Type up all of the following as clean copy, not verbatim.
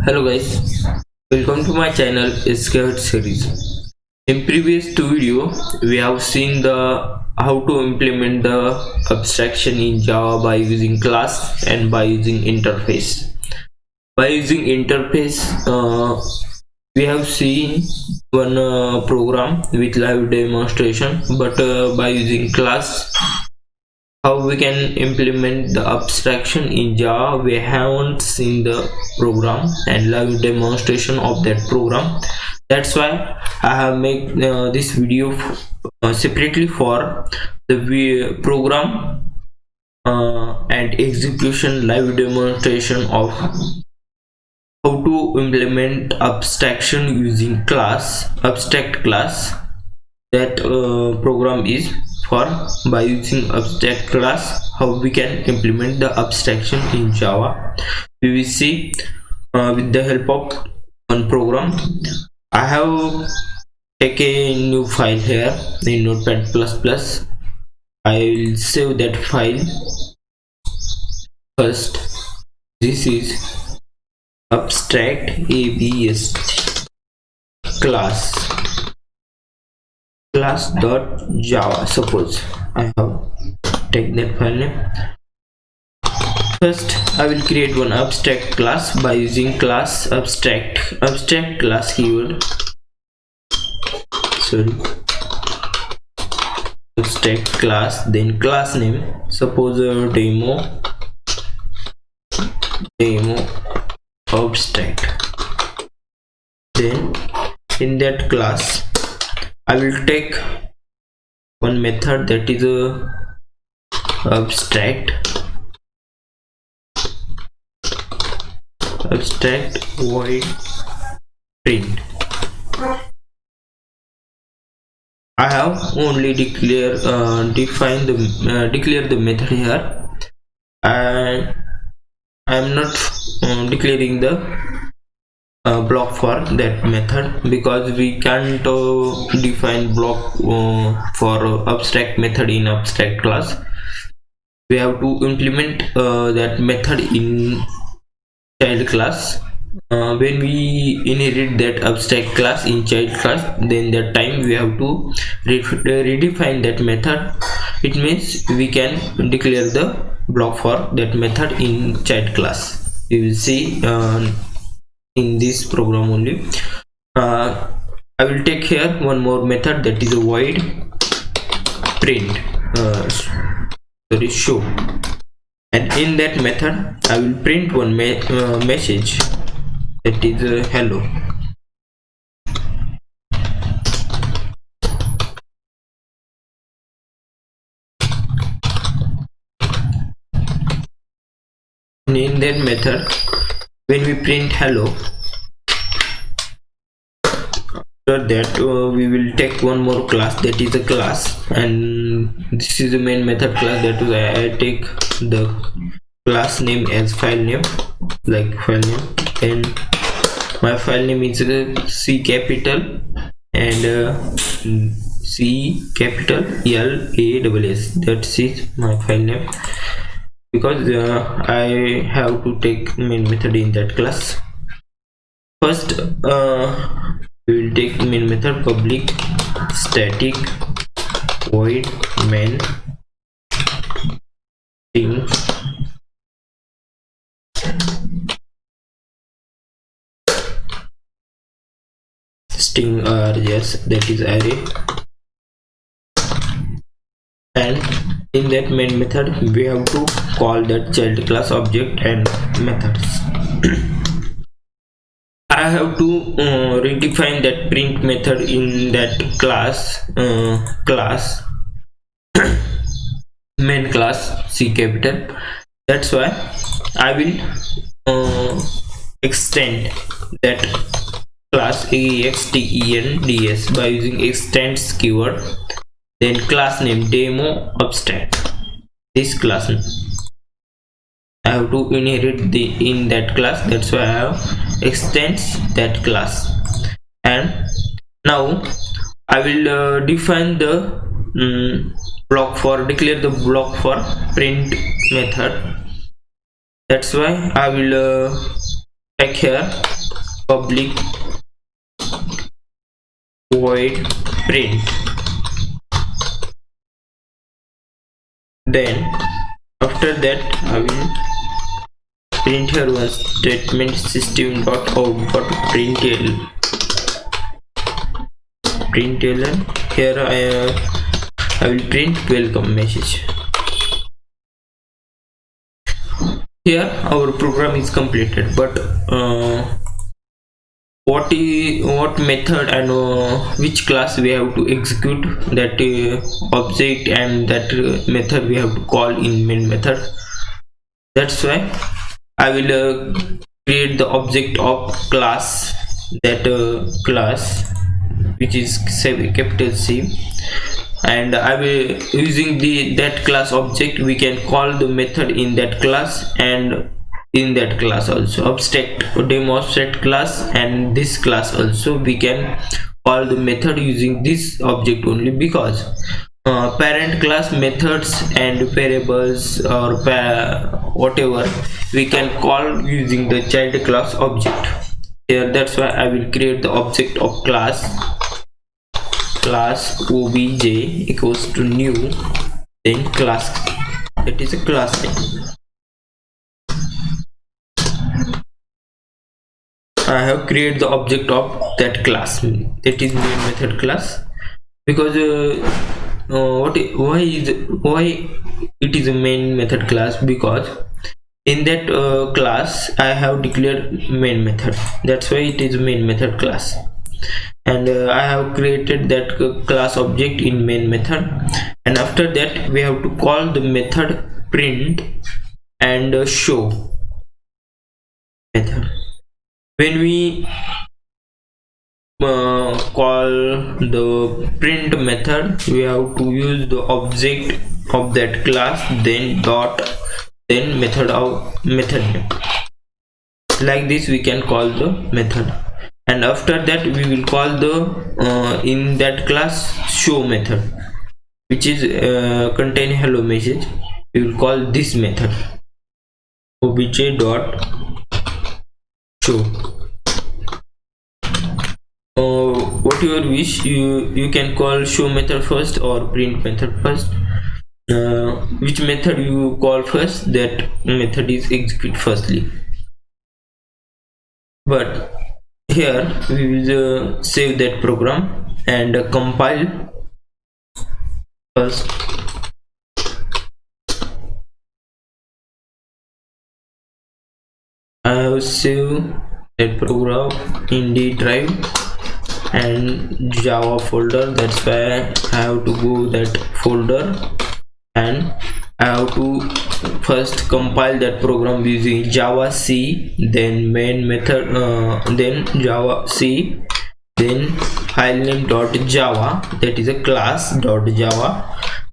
Hello guys, welcome to my channel Scared series. In previous two video, we have seen the how to implement the abstraction in Java by using class and by using interface. By using interface, we have seen one program with live demonstration, but by using class, how we can implement the abstraction in Java, we haven't seen the program and live demonstration of that program. That's why I have made this video separately for the program and execution live demonstration of how to implement abstraction using class abstract class. That program is for by using abstract class how we can implement the abstraction in Java. We will see with the help of one program. I have taken a new file here in Notepad++. I will save that file first. This is abstract abst class.java. Suppose I have take that file name. First I will create one abstract class by using class abstract class keyword. Abstract class, then class name, suppose demo abstract. Then in that class I will take one method that is a abstract void print. I have only declare the method here, and I am not declaring the block for that method because we can't define block for abstract method in abstract class. We have to implement that method in child class. When we inherit that abstract class in child class, then that time we have to redefine that method. It means we can declare the block for that method in child class. We will see in this program only. I will take here one more method that is a void print show, and in that method I will print one message that is hello. And in that method, when we print hello, after that we will take one more class that is a class, and this is the main method class. That is I take the class name as file name, like file name, and my file name is C capital and C capital LASS. That is my file name because I have to take main method in that class. First we will take main method public static void main string yes, that is array, and in that main method we have to call that child class object and methods. I have to redefine that print method in that class main class C capital. That's why I will extend that class extends by using extends keyword. Then class name demo abstract. This class name I have to inherit in that class. That's why I have extends that class. And now I will define the declare the block for print method. That's why I will like here public void print. Then after that I will print here one statement system.out.println. Here I will print welcome message. Here our program is completed, but what method and which class we have to execute that object, and that method we have to call in main method. That's why I will create the object of class, that class which is capital C, and I will using that class object we can call the method in that class, and in that class also abstract demo abstract class, and this class also we can call the method using this object only, because parent class methods and variables or whatever we can call using the child class object here. That's why I will create the object of class obj equals to new, then class, that is a class name. I have created the object of that class, that is main method class, because why it is a main method class, because in that class I have declared main method, that's why it is main method class, and I have created that class object in main method, and after that we have to call the method print and show method. When we call the print method, we have to use the object of that class, then dot, then method of method name. Like this we can call the method, and after that we will call the in that class show method, which is contain hello message. We will call this method obj dot show. Whatever wish, you can call show method first or print method first. Which method you call first, that method is execute firstly. But here we will save that program and compile first. I have saved that program in D drive and Java folder, that's why I have to go that folder, and I have to first compile that program using Java C, then main method, then Java C, then file name .java, that is a class .java.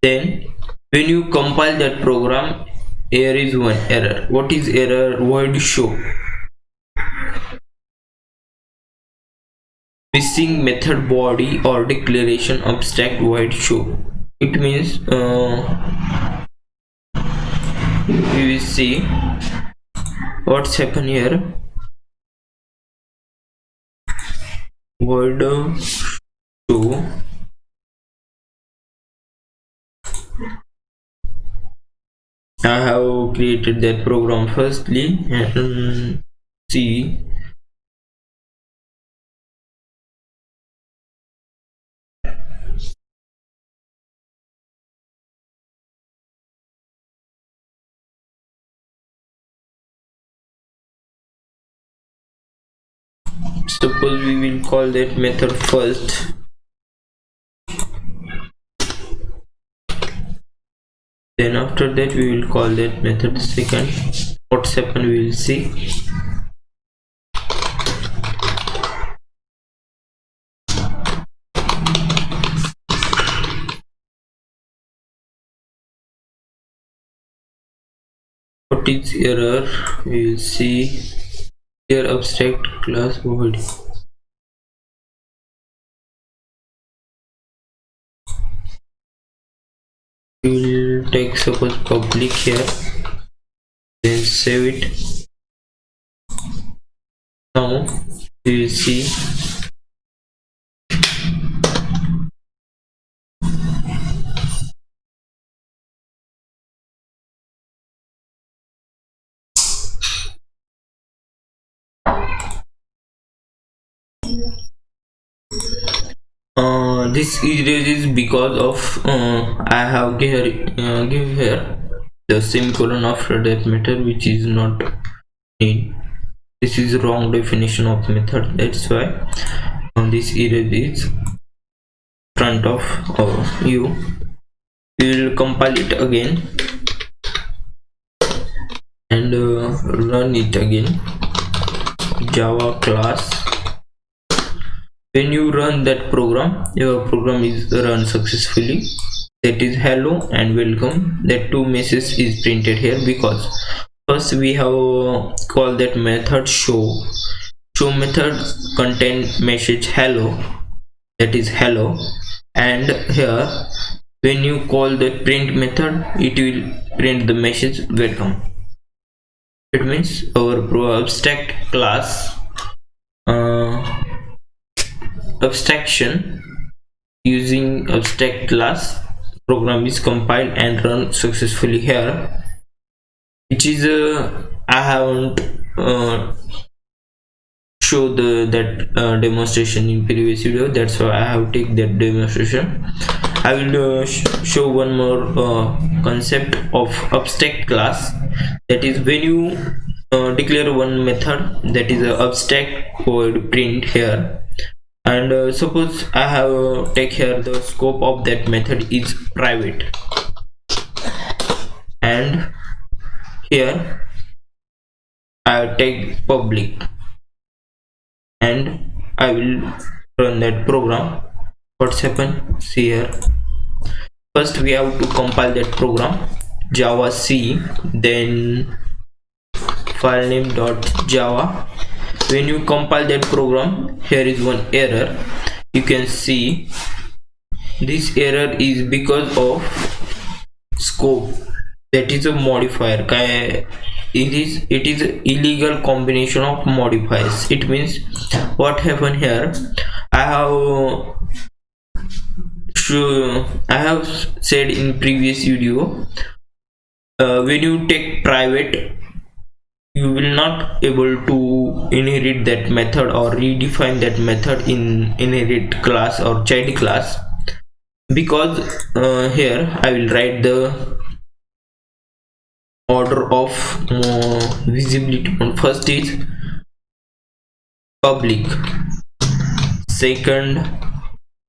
Then when you compile that program, here is one error. What is error? Void show, missing method body or declaration abstract void show. It means we will see what's happened here. Void show, I have created that program firstly, and see suppose we will call that method first, then after that we will call that method second. What's happened we will see. What is error? We will see here abstract class void. We will take suppose public here, then save it. Now we will see this erase is because of I have give here the semicolon after that method, which is not need. This is wrong definition of method. That's why this erase is front of you. We will compile it again and run it again. Java class. When you run that program, your program is run successfully. That is hello and welcome. That two messages is printed here because first we have called that method show. Show method contain message hello, that is hello, and here when you call the print method, it will print the message welcome. It means our abstract class abstraction using abstract class program is compiled and run successfully here, which is I haven't show that demonstration in previous video. That's why I have take that demonstration. I will show one more concept of abstract class, that is when you declare one method, that is a abstract void print here, and suppose I have take here the scope of that method is private, and here I take public, and I will run that program. What's happened? See here. First we have to compile that program, java c, then file name .java. When you compile that program, here is one error. You can see this error is because of scope, that is a modifier. It is an illegal combination of modifiers. It means what happened here, I have said in previous video, when you take private, you will not able to inherit that method or redefine that method in inherit class or child class, because here I will write the order of visibility. First is public, second,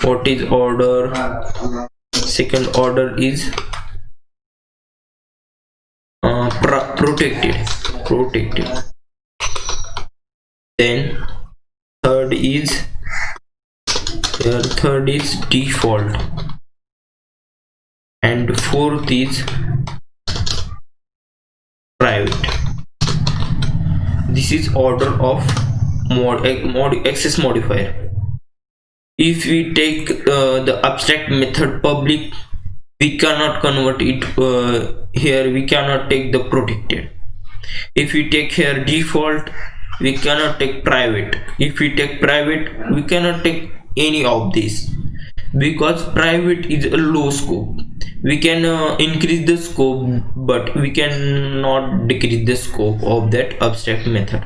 what is order, second order is protected, then third is default, and fourth is private. This is order of access modifier. If we take the abstract method public, we cannot convert it here, we cannot take the protected. If we take here default, we cannot take private. If we take private, we cannot take any of this, because private is a low scope. We can increase the scope, but we cannot decrease the scope of that abstract method.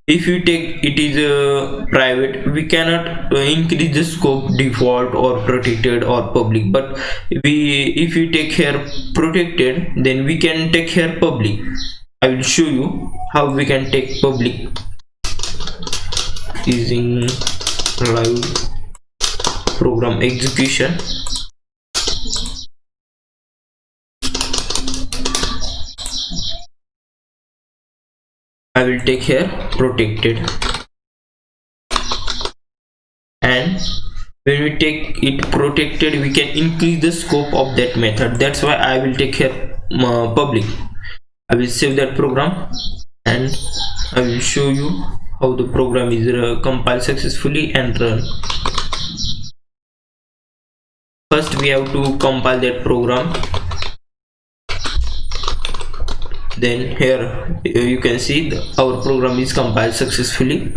If you take it is private, we cannot increase the scope default or protected or public, but if you take here protected, then we can take here public. I will show you how we can take public using live program execution. I will take here protected, and when we take it protected, we can increase the scope of that method. That's why I will take here public. I will save that program and I will show you how the program is compiled successfully and run. First we have to compile that program, Then here you can see our program is compiled successfully.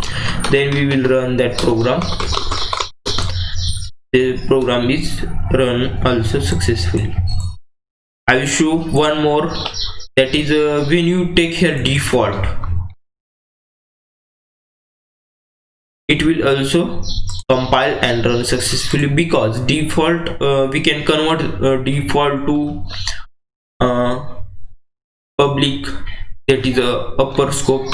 Then we will run that program. The program is run also successfully. I will show one more, that is when you take here default, it will also compile and run successfully, because default we can convert default to public, that is a upper scope,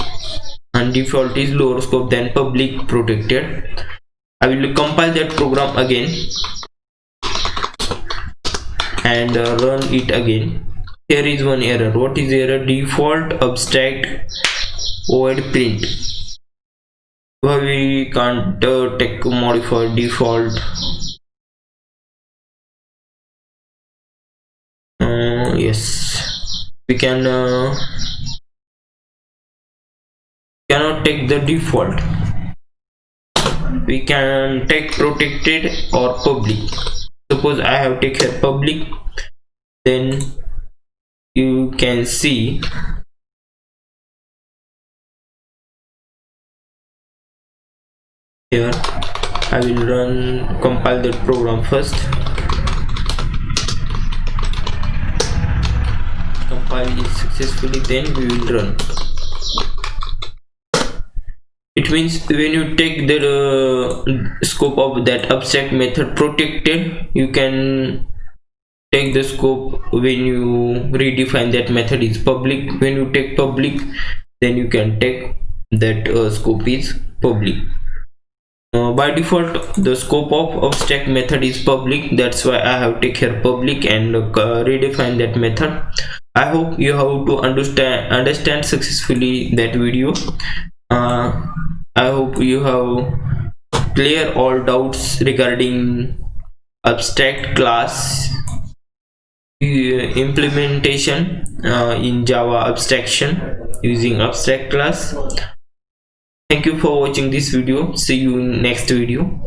and default is lower scope than public protected. I will compile that program again and run it again. Here is one error. What is the error? Default abstract void print. Why we can't take modify default? Yes, we can cannot take the default. We can take protected or public. Suppose I have taken public, then you can see here. I will compile that program first. Compile it successfully, then we will run. It means when you take the scope of that abstract method protected, you can take the scope when you redefine that method is public. When you take public, then you can take that scope is public. By default, the scope of abstract method is public. That's why I have take here public and redefine that method. I hope you have to understand successfully that video. I hope you have clear all doubts regarding abstract class implementation in Java abstraction using abstract class. Thank you for watching this video. See you in next video.